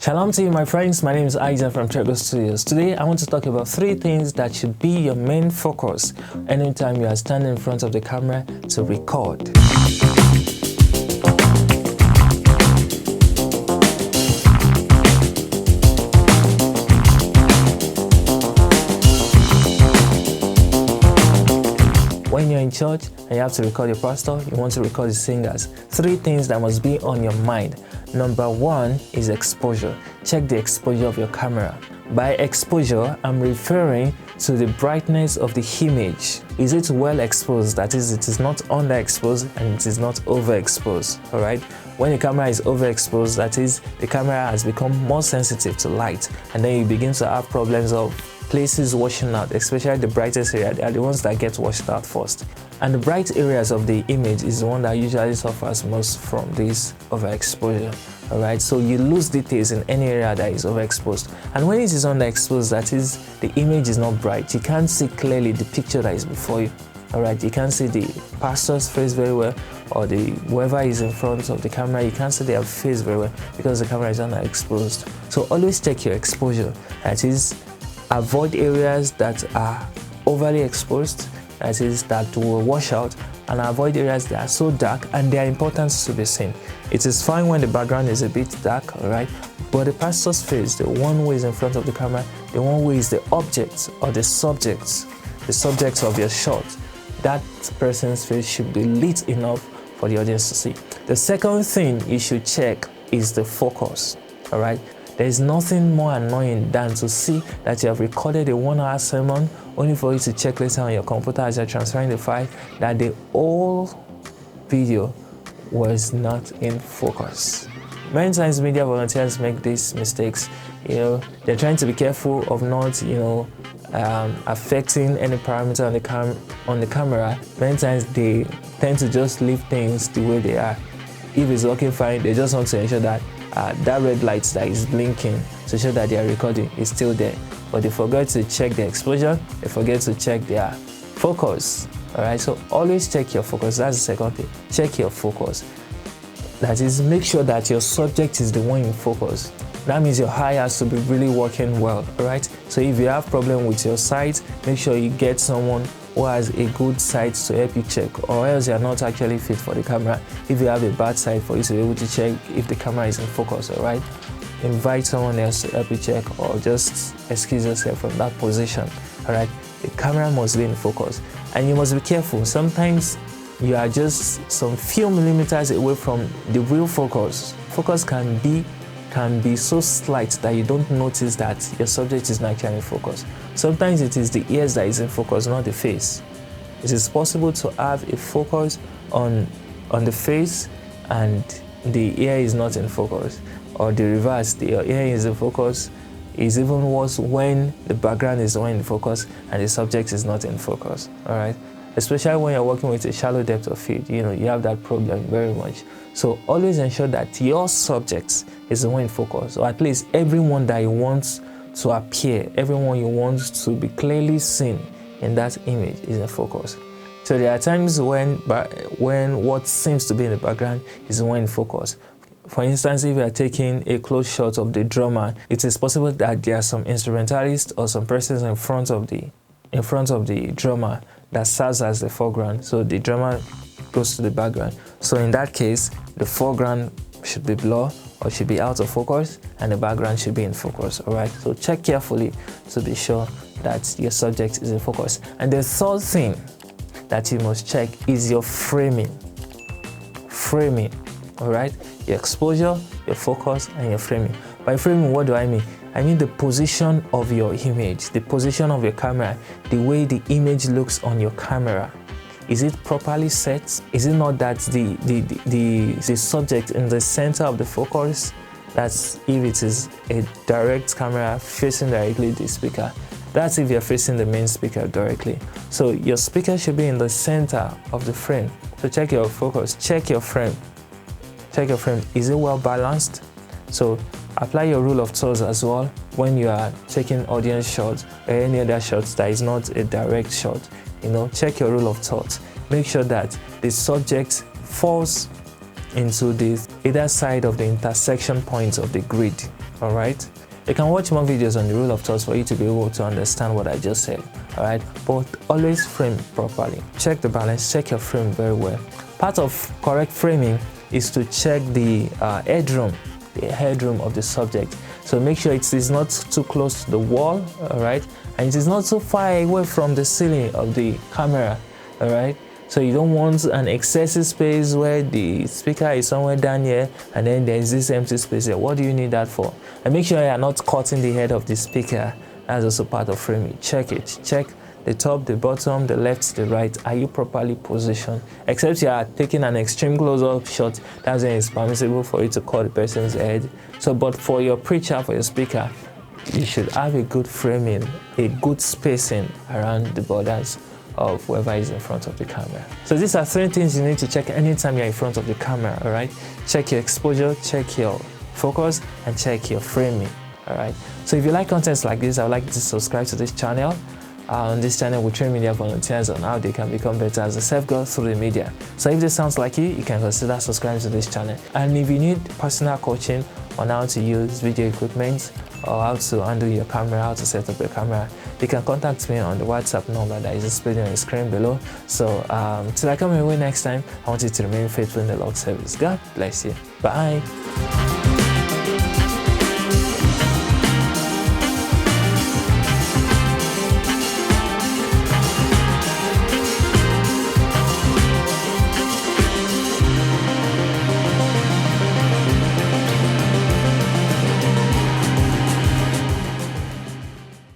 Shalom to you, my friends. My name is Isaac from Trego Studios. Today, I want to talk about 3 things that should be your main focus anytime you are standing in front of the camera to record. When you're in church and you have to record your pastor, you want to record the singers. 3 things that must be on your mind. Number 1 is exposure. Check the exposure of your camera. By exposure, I'm referring to the brightness of the image. Is it well exposed? That is, it is not underexposed and it is not overexposed. All right. When the camera is overexposed, that is, the camera has become more sensitive to light, and then you begin to have problems of places washing out, especially the brightest area. They are the ones that get washed out first. And the bright areas of the image is the one that usually suffers most from this overexposure. Alright, so you lose details in any area that is overexposed. And when it is underexposed, that is, the image is not bright. You can't see clearly the picture that is before you. Alright, you can't see the pastor's face very well, or the whoever is in front of the camera, you can't see their face very well because the camera is underexposed. So always check your exposure. That is, avoid areas that are overly exposed, that is, that will wash out, and avoid areas that are so dark and their importance to be seen. It is fine when the background is a bit dark, alright, but the pastor's face, the one who is in front of the camera, the one who is the object or the subject of your shot, that person's face should be lit enough for the audience to see. The second thing you should check is the focus, alright. There is nothing more annoying than to see that you have recorded a 1-hour sermon only for you to check later on your computer as you're transferring the file that the whole video was not in focus. Many times media volunteers make these mistakes. They're trying to be careful of not, affecting any parameter on the camera. Many times they tend to just leave things the way they are. If it's working fine, they just want to ensure that that red light that is blinking to show that their recording is still there, but they forget to check the exposure, they forget to check their focus. Alright, so always check your focus. That's the second thing. Check your focus. That is, make sure that your subject is the one in focus. That means your eye has to be really working well. Alright, so if you have problem with your sight, make sure you get someone who has a good sight to help you check, or else you are not actually fit for the camera. If you have a bad sight, for you to be able to check if the camera is in focus. Alright, invite someone else to help you check, or just excuse yourself from that position. Alright, the camera must be in focus, and you must be careful. Sometimes you are just some few millimeters away from the real focus. Focus can be so slight that you don't notice that your subject is not actually in focus. Sometimes it is the ears that is in focus, not the face. It is possible to have a focus on the face and the ear is not in focus, or the reverse, the ear is in focus. Is even worse when the background is the one in focus and the subject is not in focus. Alright, especially when you're working with a shallow depth of field, you have that problem very much. So always ensure that your subject is the one in focus, or at least everyone that you want to appear, everyone you want to be clearly seen in that image is in focus. So there are times when what seems to be in the background is the one in focus. For instance, if you are taking a close shot of the drummer, it is possible that there are some instrumentalists or some persons in front of the drummer that serves as the foreground. So the drummer goes to the background. So in that case, the foreground should be blurred or should be out of focus, and the background should be in focus. Alright, so check carefully to be sure that your subject is in focus. And the third thing that you must check is your framing. Alright, your exposure, your focus, and your framing. By framing, what do I mean? I mean the position of your image, the position of your camera, the way the image looks on your camera. Is it properly set? Is it not that the subject in the center of the focus? That's if it is a direct camera facing directly the speaker. That's if you're facing the main speaker directly. So your speaker should be in the center of the frame. So check your focus, check your frame. Check your frame. Is it well balanced? So apply your rule of thirds as well when you are taking audience shots or any other shots that is not a direct shot. Check your rule of thirds. Make sure that the subject falls into the either side of the intersection points of the grid. All right. You can watch more videos on the rule of thirds for you to be able to understand what I just said. All right. But always frame properly. Check the balance. Check your frame very well. Part of correct framing is to check the headroom of the subject. So make sure it is not too close to the wall, all right, and it is not too far away from the ceiling of the camera, all right. So you don't want an excessive space where the speaker is somewhere down here and then there's this empty space here. What do you need that for? And make sure you are not cutting the head of the speaker. That's also part of framing. Check it. Check the top, the bottom, the left, the right. Are you properly positioned? Except you are taking an extreme close-up shot, that's when it's permissible for you to cut the person's head. So, but for your preacher, for your speaker, you should have a good framing, a good spacing around the borders of whoever is in front of the camera. So these are 3 things you need to check anytime you're in front of the camera, all right? Check your exposure, check your focus, and check your framing, all right? So if you like contents like this, I would like you to subscribe to this channel. On this channel, we train media volunteers on how they can become better as a self-guide through the media. So if this sounds like you can consider subscribing to this channel. And if you need personal coaching on how to use video equipment or how to handle your camera, how to set up your camera, you can contact me on the WhatsApp number that is displayed on the screen below. So till I come your way next time, I want you to remain faithful in the Lord's service. God bless you. Bye.